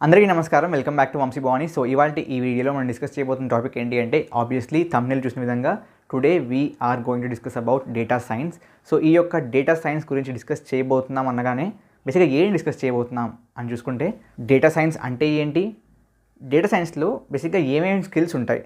అందరికీ నమస్కారం. Welcome back to Vamshi Bhavani. So ఇవాల్టి ఈ వీడియోలో మనం డిస్కస్ చేయబోతున్న టాపిక్ ఏంటి అంటే ఆబ్వియస్లీ థంబ్నెయిల్ చూసిన విధంగా today we are going to discuss about data science. So ఈ యొక్క డేటా సైన్స్ గురించి డిస్కస్ చేయబోతున్నాం అనగానే బేసిక్గా ఏం డిస్కస్ చేయబోతున్నాం అని చూసుకుంటే డేటా సైన్స్ అంటే ఏంటి, డేటా సైన్స్లో బేసిక్గా ఏమేమి స్కిల్స్ ఉంటాయి,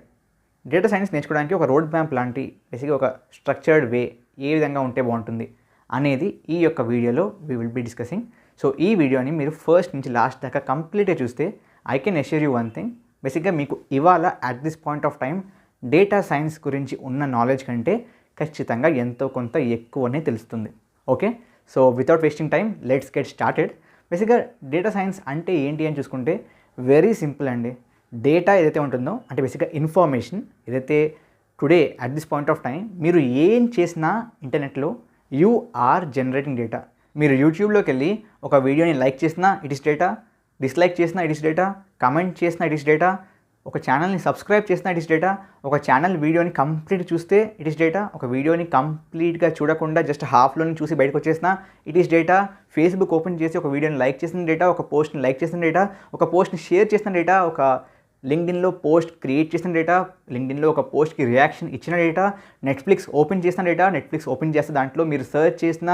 డేటా సైన్స్ నేర్చుకోవడానికి ఒక రోడ్ మ్యాప్ లాంటి బేసిక్గా ఒక స్ట్రక్చర్డ్ వే ఏ విధంగా ఉంటే బాగుంటుంది అనేది ఈ యొక్క వీడియోలో we will be discussing. So ఈ వీడియోని మీరు ఫస్ట్ నుంచి లాస్ట్ దాకా కంప్లీట్గా చూస్తే I can assure you one thing, బేసిక్గా మీకు ఇవాళ at this point of time data science గురించి ఉన్న నాలెడ్జ్ కంటే ఖచ్చితంగా ఎంతో కొంత ఎక్కువనే తెలుస్తుంది. Okay, so without wasting time let's get started. బేసిక్గా డేటా సైన్స్ అంటే ఏంటి అని చూసుకుంటే వెరీ సింపుల్ అండి. డేటా ఏదైతే ఉంటుందో అంటే బేసిక్గా ఇన్ఫర్మేషన్ ఏదైతే today at this point of time మీరు ఏం చేసినా ఇంటర్నెట్లో యూ ఆర్ జనరేటింగ్ డేటా. మీరు యూట్యూబ్లోకి వెళ్ళి ఒక వీడియోని లైక్ చేసినా ఇట్ ఇస్ డేటా, డిస్లైక్ చేసినా ఇట్ ఇస్ డేటా, కమెంట్ చేసినా ఇట్ ఇస్ డేటా, ఒక ఛానల్ని సబ్స్క్రైబ్ చేసినా ఇట్ ఇస్ డేటా, ఒక ఛానల్ వీడియోని కంప్లీట్ చూస్తే ఇట్ ఇస్ డేటా, ఒక వీడియోని కంప్లీట్గా చూడకుండా జస్ట్ హాఫ్లోని చూసి బయటకు వచ్చేసినా it is data, Facebook open చేసి ఒక వీడియోని లైక్ చేసిన డేటా, ఒక పోస్ట్ని లైక్ చేసిన డేటా, ఒక పోస్ట్ని షేర్ చేసిన డేటా, ఒక లింక్డ్ఇన్లో పోస్ట్ క్రియేట్ చేసిన డేటా, లింక్డ్ఇన్లో ఒక పోస్ట్కి రియాక్షన్ ఇచ్చిన డేటా, నెట్ఫ్లిక్స్ ఓపెన్ చేసిన డేటా, నెట్ఫ్లిక్స్ ఓపెన్ చేస్తే దాంట్లో మీరు సెర్చ్ చేసిన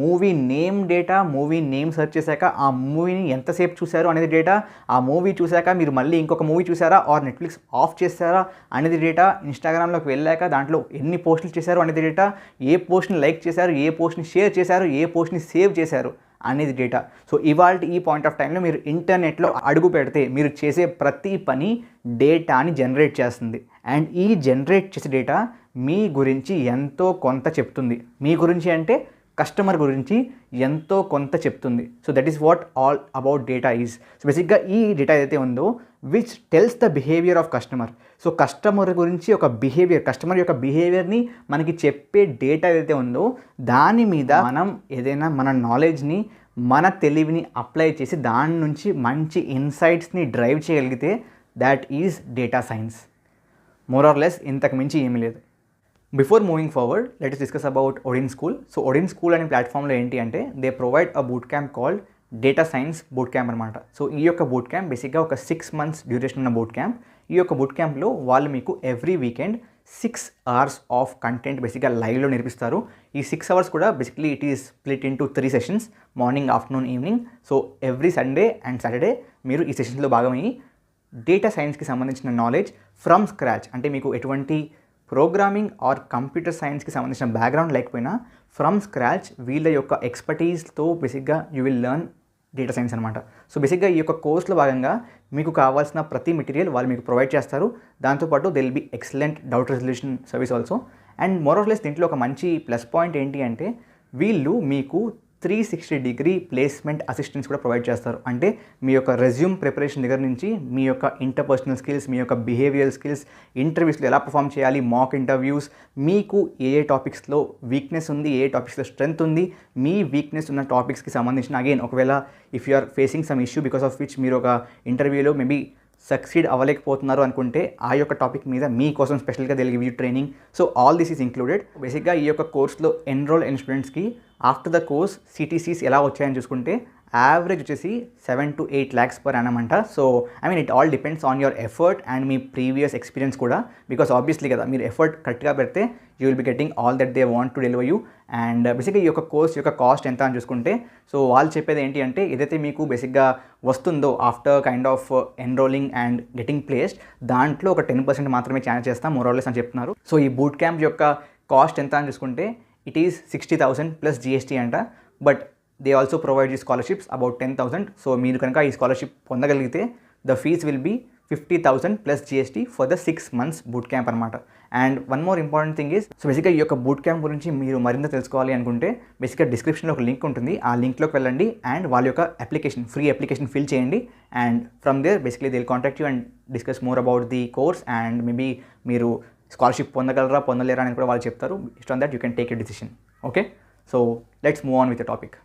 movie name data, movie name search చేశాక ఆ మూవీని ఎంతసేపు చూశారు అనేది డేటా, ఆ మూవీ చూశాక మీరు మళ్ళీ ఇంకొక మూవీ చూసారా ఆర్ నెట్ఫ్లిక్స్ ఆఫ్ చేశారా అనేది డేటా, ఇన్స్టాగ్రామ్లోకి వెళ్ళాక దాంట్లో ఎన్ని పోస్టులు చేశారు అనేది డేటా, ఏ పోస్ట్ని లైక్ చేశారు, ఏ పోస్ట్ని షేర్ చేశారు, ఏ పోస్ట్ని సేవ్ చేశారు అనేది డేటా. సో ఇవాళ ఈ పాయింట్ ఆఫ్ టైంలో మీరు ఇంటర్నెట్లో అడుగు పెడితే మీరు చేసే ప్రతి పని డేటాని జనరేట్ చేస్తుంది. అండ్ ఈ జనరేట్ చేసే డేటా మీ గురించి ఎంతో కొంత చెప్తుంది. మీ గురించి అంటే కస్టమర్ గురించి ఎంతో కొంత చెప్తుంది. So that is what all about data is. So బేసిక్గా ఈ డేటా ఏదైతే ఉందో which tells the behaviour of customer. So customer గురించి ఒక బిహేవియర్, కస్టమర్ యొక్క బిహేవియర్ని మనకి చెప్పే డేటా ఏదైతే ఉందో దాని మీద మనం ఏదైనా మన నాలెడ్జ్ని మన తెలివిని అప్లై చేసి దాని నుంచి మంచి ఇన్సైట్స్ని డ్రైవ్ చేయగలిగితే that is data science. More or less ఇంతకు మించి ఏమీ లేదు. Before moving forward let's discuss about Odin school. So Odin school అనే ప్లాట్ఫామ్లో ఏంటి అంటే they provide a boot camp called data science boot camp అనమాట. సో ఈ యొక్క బూట్ క్యాంప్ బేసిక్గా ఒక 6 months డ్యూరేషన్ ఉన్న బూట్ క్యాంప్. ఈ యొక్క బూట్ క్యాంప్లో వాళ్ళు మీకు every weekend 6 hours of content బేసిక్గా లైవ్లో నేర్పిస్తారు. ఈ 6 hours కూడా basically it is split into 3 sessions, morning, afternoon, evening. So every Sunday and Saturday మీరు ఈ సెషన్స్లో భాగమయ్యి డేటా సైన్స్కి సంబంధించిన నాలెడ్జ్ ఫ్రమ్ స్క్రాచ్, అంటే మీకు ఎటువంటి ప్రోగ్రామింగ్ ఆర్ కంప్యూటర్ సైన్స్కి సంబంధించిన బ్యాక్గ్రౌండ్ లేకపోయినా ఫ్రమ్ స్క్రాచ్ వీళ్ళ యొక్క ఎక్స్పర్టీస్తో బేసిక్గా you will learn data science అనమాట. సో బేసిక్గా ఈ యొక్క కోర్సులో భాగంగా మీకు కావాల్సిన ప్రతి మెటీరియల్ వాళ్ళు మీకు ప్రొవైడ్ చేస్తారు. దాంతోపాటు they will be excellent doubt resolution service also. And more or less దీంట్లో ఒక మంచి ప్లస్ పాయింట్ ఏంటి అంటే వీళ్ళు మీకు 360-degree ప్లేస్మెంట్ అసిస్టెన్స్ కూడా ప్రొవైడ్ చేస్తారు. అంటే మీ యొక్క రెజ్యూమ్ ప్రిపరేషన్ దగ్గర నుంచి మీ యొక్క ఇంటర్పర్సనల్ స్కిల్స్, మీ యొక్క బిహేవియరల్ స్కిల్స్, ఇంటర్వ్యూస్లో ఎలా పర్ఫామ్ చేయాలి, మాక్ ఇంటర్వ్యూస్, మీకు ఏ టాపిక్స్లో వీక్నెస్ ఉంది, ఏ టాపిక్స్లో స్ట్రెంగ్త్ ఉంది, మీ వీక్నెస్ ఉన్న టాపిక్స్కి సంబంధించిన అగైన్ ఒకవేళ if you are facing some issue because of which మీరు ఒక ఇంటర్వ్యూలో మేబీ సక్సీడ్ అవ్వలేకపోతున్నారు అనుకుంటే ఆ యొక్క టాపిక్ మీద మీకోసం స్పెషల్గా they will give you training. So all this is included. బేసిక్గా ఈ యొక్క కోర్స్లో ఎన్రోల్ అయిన స్టూడెంట్స్కి ఆఫ్టర్ ద కోర్స్ సిటీసీస్ ఎలా వచ్చాయని చూసుకుంటే యావరేజ్ వచ్చేసి 7 to 8 lakhs per annum అంట. So I mean it all depends on your effort and me previous experience కూడా, బికాస్ ఆబ్వియస్లీ కదా మీరు ఎఫర్ట్ కరెక్ట్గా పెడితే you will be getting all that they want to deliver you. And బేసిక్గా ఈ యొక్క course యొక్క కాస్ట్ ఎంత అని చూసుకుంటే సో వాళ్ళు చెప్పేది ఏంటి అంటే ఏదైతే మీకు బేసిక్గా వస్తుందో after kind of enrolling and getting placed దాంట్లో ఒక 10% మాత్రమే ఛార్జ్ చేస్తాం మోరల్లెస్ అని చెప్తున్నారు. సో ఈ బూట్ క్యాంప్ యొక్క కాస్ట్ ఎంత అని చూసుకుంటే ఇట్ ఈస్ 60,000 plus GST అంట. బట్ దే ఆల్సో ప్రొవైడ్ ఈ స్కాలర్షిప్స్ అబౌట్ 10,000. సో మీరు కనుక ఈ స్కాలర్షిప్ పొందగలిగితే the fees will be 50,000 plus GST for the 6 months boot camp అనమాట. And one more important thing is so బేసిక్గా ఈ యొక్క బూట్ క్యాంప్ గురించి మీరు మరింత తెలుసుకోవాలి అనుకుంటే బేసిక్గా డిస్క్రిప్షన్లో ఒక లింక్ ఉంటుంది, ఆ లింక్లోకి వెళ్ళండి అండ్ వాళ్ళ యొక్క అప్లికేషన్ ఫ్రీ అప్లికేషన్ ఫిల్ చేయండి. And from there basically they will contact you and discuss more about the course and maybe మీరు స్కాలర్షిప్ పొందగలరా పొందలేరా అని కూడా వాళ్ళు చెప్తారు. ఇస్ట్ on that you can take a decision. Okay, so let's move on with the topic.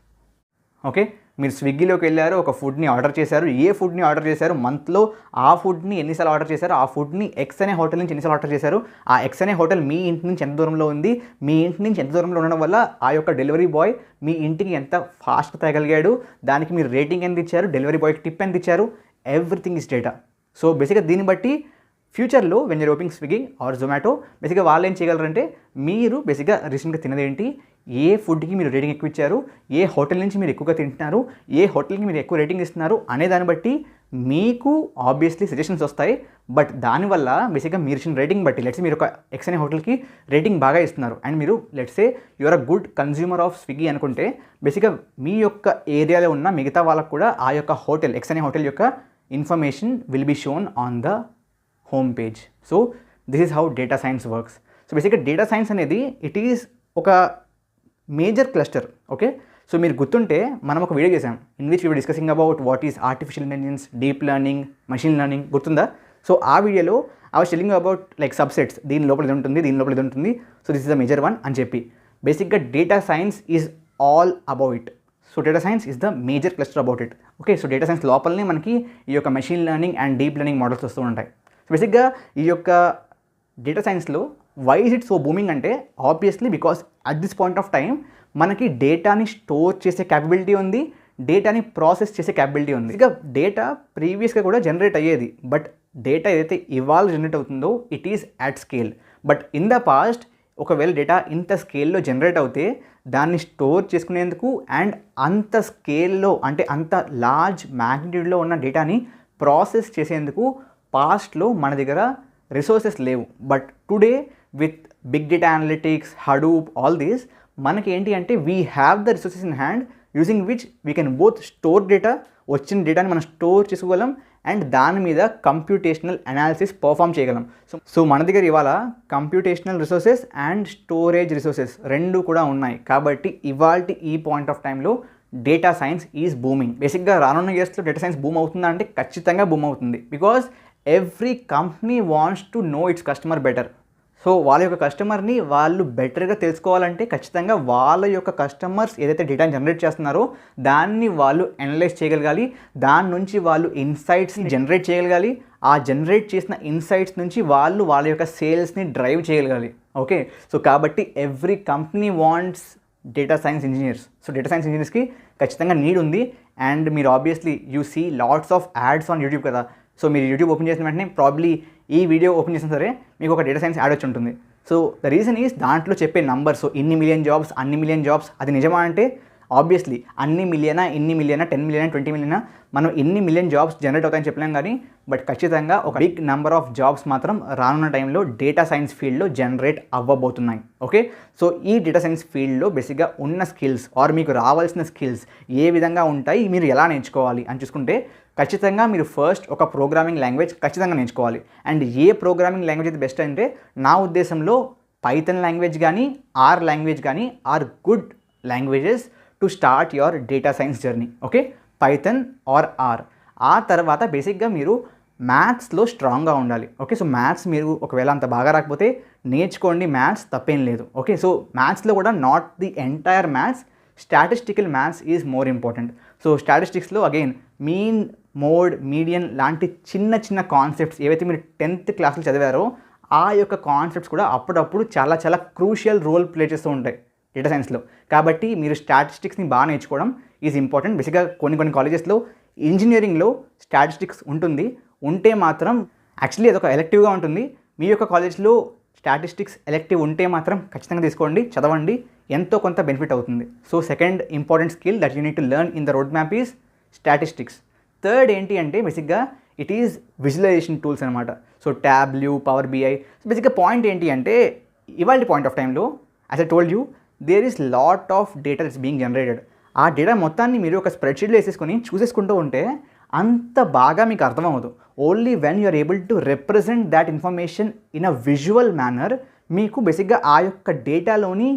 Okay, మీరు స్విగ్గీలోకి వెళ్ళారు, ఒక ఫుడ్ని ఆర్డర్ చేశారు. ఏ ఫుడ్ని ఆర్డర్ చేశారు, మంత్లో ఆ ఫుడ్ని ఎన్నిసార్లు ఆర్డర్ చేశారు, ఆ ఫుడ్ని ఎక్స్ అనే హోటల్ నుంచి ఎన్నిసార్లు ఆర్డర్ చేశారు, ఆ ఎక్స్ అనే హోటల్ మీ ఇంటి నుంచి ఎంత దూరంలో ఉంది, మీ ఇంటి నుంచి ఎంత దూరంలో ఉండడం వల్ల ఆ యొక్క డెలివరీ బాయ్ మీ ఇంటికి ఎంత ఫాస్ట్గా తేగలిగాడు, దానికి మీరు రేటింగ్ ఎంత ఇచ్చారు, డెలివరీ బాయ్కి టిప్ ఎంత ఇచ్చారు, ఎవ్రీథింగ్ ఇస్ డేటా. సో బేసిక్గా దీన్ని బట్టి ఫ్యూచర్లో when you're opening Swiggy or Zomato, బేసిక్గా వాళ్ళు ఏం చేయగలరంటే మీరు బేసిక్గా రీసెంట్గా తినదేంటి, ఏ ఫుడ్కి మీరు రేటింగ్ ఎక్కువ ఇచ్చారు, ఏ హోటల్ నుంచి మీరు ఎక్కువగా తింటున్నారు, ఏ హోటల్కి మీరు ఎక్కువ రేటింగ్ ఇస్తున్నారు అనే దాన్ని బట్టి మీకు ఆబ్వియస్లీ సజెషన్స్ వస్తాయి. బట్ దానివల్ల బేసిక్గా మీరు ఇచ్చిన రేటింగ్ బట్టి లెట్స్ మీరు ఒక ఎక్స్ అనే హోటల్కి రేటింగ్ బాగా ఇస్తున్నారు అండ్ మీరు let's say your a good consumer of Swiggy అనుకుంటే, బేసిక్గా మీ యొక్క ఏరియాలో ఉన్న మిగతా వాళ్ళకు కూడా ఆ యొక్క హోటల్ ఎక్స్ అనే హోటల్ యొక్క information will be shown on the home page. So this is how data science works. So బేసిక్గా డేటా సైన్స్ అనేది ఇట్ ఈస్ ఒక మేజర్ క్లస్టర్. ఓకే, సో మీరు గుర్తుంటే మనం ఒక వీడియో చేసాం in which we were discussing about what is artificial intelligence, deep learning, machine learning, గుర్తుందా? So ఆ వీడియోలో I was telling about like subsets, దీని లోపల ఇది ఉంటుంది, దీని లోపల ఇది ఉంటుంది, so this is the major one అని చెప్పి. బేసిక్గా data science is all about it. So data science is the major cluster about it. Okay, so data science లోపలనే మనకి ఈ యొక్క machine learning and deep learning models వస్తూ ఉంటాయి. So బేసిక్గా ఈ యొక్క డేటా సైన్స్లో why is it so booming అంటే obviously because at this point of time మనకి డేటాని స్టోర్ చేసే క్యాపబిలిటీ ఉంది, డేటాని ప్రాసెస్ చేసే క్యాపబిలిటీ ఉంది. ఇక డేటా ప్రీవియస్గా కూడా జనరేట్ అయ్యేది, బట్ డేటా ఏదైతే ఇవాళ జనరేట్ అవుతుందో it is at scale. But in the past ఒకవేళ డేటా ఇంత స్కేల్లో జనరేట్ అవుతే దాన్ని స్టోర్ చేసుకునేందుకు అండ్ అంత స్కేల్లో అంటే అంత లార్జ్ మ్యాగ్నిట్యూడ్లో ఉన్న డేటాని ప్రాసెస్ చేసేందుకు పాస్ట్లో మన దగ్గర రిసోర్సెస్ లేవు. But today with big data analytics, Hadoop, all these మనకి ఏంటి అంటే we have the resources in hand using which we can both store data, వచ్చిన డేటాని మనం స్టోర్ చేసుకోగలం అండ్ దాని మీద కంప్యూటేషనల్ అనాలిసిస్ పర్ఫామ్ చేయగలం. సో మన దగ్గర ఇవాళ computational resources and storage resources రెండు కూడా ఉన్నాయి. కాబట్టి ఇవాల్టి ఈ పాయింట్ ఆఫ్ టైంలో డేటా సైన్స్ ఈజ్ బూమింగ్. బేసిక్గా రానున్న ఇయర్స్లో డేటా సైన్స్ బూమ్ అవుతుందా అంటే ఖచ్చితంగా బూమ్ అవుతుంది. Because every company wants to know it's customer better. So వాళ్ళ యొక్క కస్టమర్ని వాళ్ళు బెటర్గా తెలుసుకోవాలంటే ఖచ్చితంగా వాళ్ళ యొక్క కస్టమర్స్ ఏదైతే డేటాని జనరేట్ చేస్తున్నారో దాన్ని వాళ్ళు అనలైజ్ చేయగలగాలి, దాని నుంచి వాళ్ళు ఇన్సైట్స్ని జనరేట్ చేయగలగాలి, ఆ జనరేట్ చేసిన ఇన్సైట్స్ నుంచి వాళ్ళు వాళ్ళ యొక్క సేల్స్ని డ్రైవ్ చేయగలగాలి. ఓకే, సో కాబట్టి every company wants data science engineers. So data science ఇంజనీర్స్కి ఖచ్చితంగా నీడ్ ఉంది. అండ్ మీరు obviously you see lots of ads on YouTube కదా. సో మీరు యూట్యూబ్ ఓపెన్ చేసిన వెంటనే ప్రాబ్లీ ఈ వీడియో ఓపెన్ చేసినా సరే మీకు ఒక డేటా సైన్స్ యాడ్ వచ్చి ఉంటుంది. సో ద రీజన్ ఈస్ దాంట్లో చెప్పే నంబర్స్, ఇన్ని మిలియన్ జాబ్స్, అన్ని మిలియన్ జాబ్స్, అది నిజమా అంటే ఆబ్వియస్లీ అన్ని మిలియనా, ఇన్ని మిలియనా, 10 మిలియనా, 20 మిలియనా, మనం ఇన్ని మిలియన్ జాబ్స్ జనరేట్ అవుతాయని చెప్పలేం. కానీ బట్ ఖచ్చితంగా ఒక బిగ్ నెంబర్ ఆఫ్ జాబ్స్ మాత్రం రానున్న టైంలో డేటా సైన్స్ ఫీల్డ్లో జనరేట్ అవ్వబోతున్నాయి. ఓకే, సో ఈ డేటా సైన్స్ ఫీల్డ్లో బేసిక్గా ఉన్న స్కిల్స్ ఆర్ మీకు రావాల్సిన స్కిల్స్ ఏ విధంగా ఉంటాయి, మీరు ఎలా నేర్చుకోవాలి అని చూసుకుంటే ఖచ్చితంగా మీరు ఫస్ట్ ఒక ప్రోగ్రామింగ్ లాంగ్వేజ్ ఖచ్చితంగా నేర్చుకోవాలి. అండ్ ఏ ప్రోగ్రామింగ్ లాంగ్వేజ్ అయితే బెస్ట్ అంటే నా ఉద్దేశంలో పైథన్ లాంగ్వేజ్ కానీ ఆర్ లాంగ్వేజ్ కానీ are good languages to start your data science journey. Okay, Python or R. ఆ తర్వాత బేసిక్గా మీరు మ్యాథ్స్లో స్ట్రాంగ్గా ఉండాలి. ఓకే, సో మ్యాథ్స్ మీరు ఒకవేళ అంత బాగా రాకపోతే నేర్చుకోండి, మ్యాథ్స్ తప్పేం లేదు. ఓకే, సో మ్యాథ్స్లో కూడా not the entire maths, statistical maths is more important. So స్టాటిస్టిక్స్లో అగైన్ మీన్, మోడ్, మీడియన్ లాంటి చిన్న చిన్న కాన్సెప్ట్స్ ఏవైతే మీరు 10th క్లాస్లో చదివారో ఆ యొక్క కాన్సెప్ట్స్ కూడా అప్పుడప్పుడు చాలా చాలా క్రూషియల్ రోల్ ప్లే చేస్తూ ఉంటాయి డేటా సైన్స్లో. కాబట్టి మీరు స్టాటిస్టిక్స్ని బాగా నేర్చుకోవడం ఈజ్ ఇంపార్టెంట్. బేసిక్గా కొన్ని కాలేజెస్లో ఇంజనీరింగ్లో స్టాటిస్టిక్స్ ఉంటుంది, ఉంటే మాత్రం యాక్చువల్లీ అదొక ఎలెక్టివ్గా ఉంటుంది. మీ యొక్క కాలేజ్లో స్టాటిస్టిక్స్ ఎలెక్టివ్ ఉంటే మాత్రం ఖచ్చితంగా తీసుకోండి, చదవండి, ఎంతో కొంత బెనిఫిట్ అవుతుంది. So second important skill that you need to learn in the road map is statistics. Third ఏంటి అంటే బేసిక్గా ఇట్ ఈజ్ విజువలైజేషన్ టూల్స్ అనమాట. So Tableau, Power BI. So బేసిక్గా పాయింట్ ఏంటి అంటే ఇవాళ పాయింట్ ఆఫ్ టైంలో as I told you there is lot of data it's being generated. ఆ డేటా మొత్తాన్ని మీరు ఒక స్ప్రెడ్షీట్లో వేసేసుకొని చూసేసుకుంటూ ఉంటే అంత బాగా మీకు అర్థమవుతుంది. Only when you're able to represent that information in a visual manner మీకు బేసిక్గా ఆ యొక్క డేటాలోని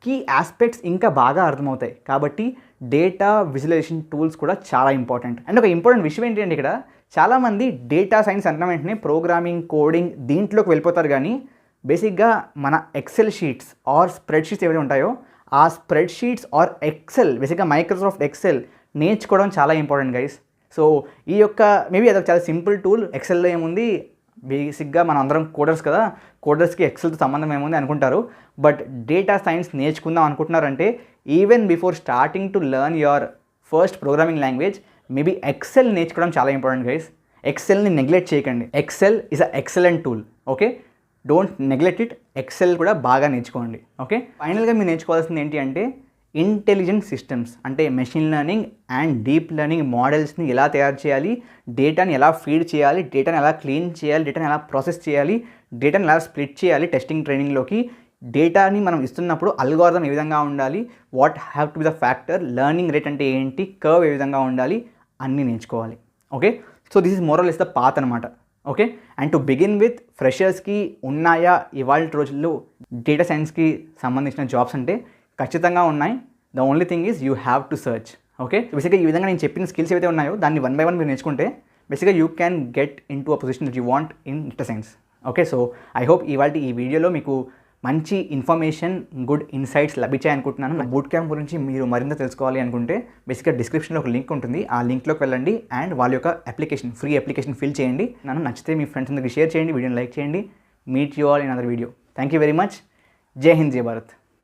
కీ ఆస్పెక్ట్స్ ఇంకా బాగా అర్థమవుతాయి. కాబట్టి డేటా విజువలైజేషన్ టూల్స్ కూడా చాలా ఇంపార్టెంట్. అండ్ ఒక ఇంపార్టెంట్ విషయం ఏంటి అంటే ఇక్కడ చాలామంది డేటా సైన్స్ అన్న వెంటనే ప్రోగ్రామింగ్, కోడింగ్ దీంట్లోకి వెళ్ళిపోతారు. కానీ బేసిక్గా మన Excel sheets or spreadsheets ఏవైతే ఉంటాయో ఆ స్ప్రెడ్ షీట్స్ ఆర్ ఎక్సెల్, బేసిక్గా మైక్రోసాఫ్ట్ ఎక్సెల్ నేర్చుకోవడం చాలా ఇంపార్టెంట్ గైస్. సో ఈ యొక్క మేబీ అదొక చాలా సింపుల్ టూల్. ఎక్సెల్లో ఏముంది, బేసిక్గా మనం అందరం కోడర్స్ కదా, కోడర్స్కి ఎక్సెల్తో సంబంధం ఏముంది అనుకుంటారు. బట్ డేటా సైన్స్ నేర్చుకుందాం అనుకుంటున్నారంటే even before starting to learn your first programming language maybe Excel నేర్చుకోవడం చాలా ఇంపార్టెంట్ గైస్. ఎక్సెల్ని నెగ్లెక్ట్ చేయకండి. Excel is a excellent tool. Okay, don't neglect it. Excel కూడా బాగా నేర్చుకోండి. ఓకే, ఫైనల్గా మీరు నేర్చుకోవాల్సింది ఏంటి అంటే ఇంటెలిజెంట్ సిస్టమ్స్, అంటే machine learning and deep learning మోడల్స్ని ఎలా తయారు చేయాలి, డేటాని ఎలా ఫీడ్ చేయాలి, డేటాని ఎలా క్లీన్ చేయాలి, డేటాని ఎలా ప్రాసెస్ చేయాలి, డేటాని ఎలా స్ప్లిట్ చేయాలి టెస్టింగ్ ట్రైనింగ్లోకి, డేటాని మనం ఇస్తున్నప్పుడు అల్గోరిథం ఏ విధంగా ఉండాలి, what have to be the factor, learning rate అంటే ఏంటి, కర్వ్ ఏ విధంగా ఉండాలి, అన్నీ నేర్చుకోవాలి. Okay, so this is moral is the path అనమాట. Okay, and to begin with ఫ్రెషర్స్కి ఉన్నాయా ఇవాళ రోజుల్లో డేటా సైన్స్కి సంబంధించిన జాబ్స్ అంటే ఖచ్చితంగా ఉన్నాయి. The only thing is you have to search. Okay, బేసిక్గా ఈ విధంగా నేను చెప్పిన స్కిల్స్ ఏవైతే ఉన్నాయో దాన్ని 1 by 1 మీరు నేర్చుకుంటే బేసిక్గా you can get in to a position that you want in data science. Okay, so I hope ఇవాళ ఈ వీడియోలో మీకు మంచి ఇన్ఫర్మేషన్, గుడ్ ఇన్సైట్స్ లభించాయి అనుకుంటున్నాను. బూట్ క్యాంప్ గురించి మీరు మరింత తెలుసుకోవాలి అనుకుంటే బేసిక్గా డిస్క్రిప్షన్లో ఒక లింక్ ఉంటుంది, ఆ లింక్లోకి వెళ్ళండి అండ్ వాళ్ళ యొక్క అప్లికేషన్, ఫ్రీ అప్లికేషన్ ఫిల్ చేయండి. నన్ను నచ్చితే మీ ఫ్రెండ్స్ అందరికి షేర్ చేయండి, వీడియోని లైక్ చేయండి. Meet you all in other video. Thank you very much. జై హింద్, జై భారత్.